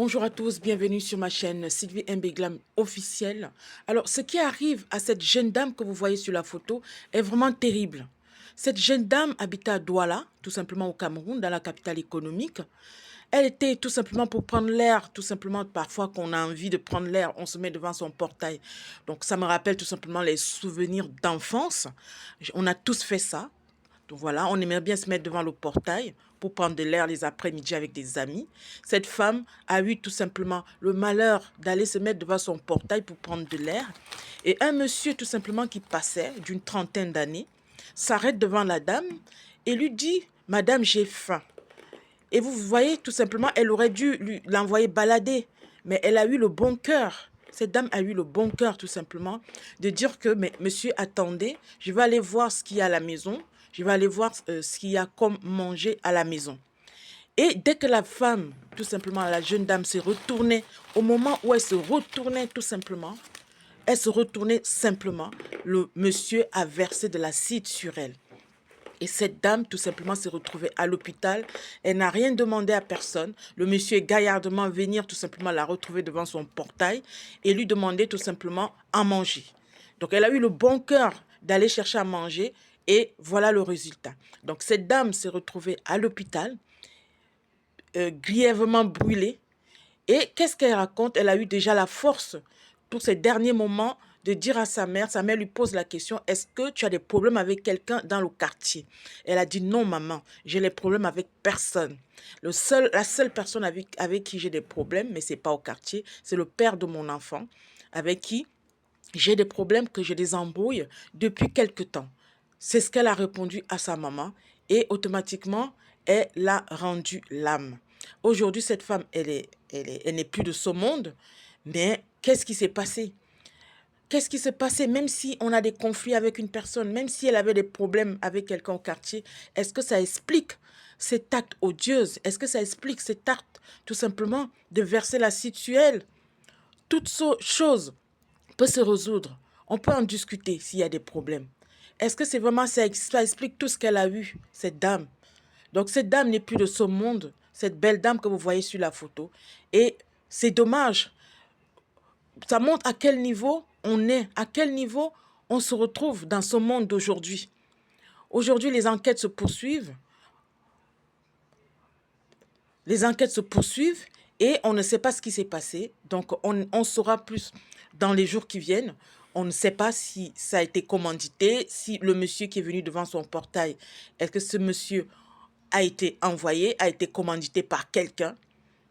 Bonjour à tous, bienvenue sur ma chaîne Sylvie Mbeglam officielle. Alors, ce qui arrive à cette jeune dame que vous voyez sur la photo est vraiment terrible. Cette jeune dame habitait à Douala, tout simplement au Cameroun, dans la capitale économique. Elle était tout simplement pour prendre l'air, tout simplement parfois qu'on a envie de prendre l'air, on se met devant son portail. Donc ça me rappelle tout simplement les souvenirs d'enfance. On a tous fait ça. Donc voilà, on aimerait bien se mettre devant le portail pour prendre de l'air les après-midi avec des amis. Cette femme a eu tout simplement le malheur d'aller se mettre devant son portail pour prendre de l'air. Et un monsieur tout simplement qui passait d'une trentaine d'années s'arrête devant la dame et lui dit: Madame, j'ai faim. Et vous voyez, tout simplement, elle aurait dû l'envoyer balader. Mais elle a eu le bon cœur. Cette dame a eu le bon cœur, tout simplement, de dire que, mais monsieur, attendez, je vais aller voir ce qu'il y a à la maison. Je vais aller voir ce qu'il y a comme manger à la maison. Et dès que la femme, tout simplement, la jeune dame s'est retournée, au moment où elle se retournait, tout simplement, elle se retournait simplement, le monsieur a versé de l'acide sur elle. Et cette dame, tout simplement, s'est retrouvée à l'hôpital. Elle n'a rien demandé à personne. Le monsieur est gaillardement venir tout simplement la retrouver devant son portail et lui demander tout simplement à manger. Donc, elle a eu le bon cœur d'aller chercher à manger et voilà le résultat. Donc, cette dame s'est retrouvée à l'hôpital, grièvement brûlée. Et qu'est-ce qu'elle raconte? Elle a eu déjà la force, pour ces derniers moments, de dire à sa mère lui pose la question: est-ce que tu as des problèmes avec quelqu'un dans le quartier? Elle a dit: non maman, j'ai les problèmes avec personne. La seule personne avec qui j'ai des problèmes, mais c'est pas au quartier, c'est le père de mon enfant, avec qui j'ai des problèmes, que je les embrouille depuis quelque temps. C'est ce qu'elle a répondu à sa maman et automatiquement, elle a rendu l'âme. Aujourd'hui, cette femme, elle n'est plus de ce monde, mais qu'est-ce qui s'est passé? Qu'est-ce qui s'est passé? Même si on a des conflits avec une personne, même si elle avait des problèmes avec quelqu'un au quartier, est-ce que ça explique cet acte odieux? Est-ce que ça explique cet acte, tout simplement, de verser l'acide sur elle? Toutes ces choses peut se résoudre. On peut en discuter s'il y a des problèmes. Est-ce que c'est vraiment ça explique tout ce qu'elle a eu, cette dame? Donc cette dame n'est plus de ce monde, cette belle dame que vous voyez sur la photo. Et c'est dommage. Ça montre à quel niveau on est, à quel niveau on se retrouve dans ce monde d'aujourd'hui. Aujourd'hui, les enquêtes se poursuivent. Les enquêtes se poursuivent et on ne sait pas ce qui s'est passé. Donc, on saura plus dans les jours qui viennent. On ne sait pas si ça a été commandité, si le monsieur qui est venu devant son portail, est-ce que ce monsieur a été envoyé, a été commandité par quelqu'un?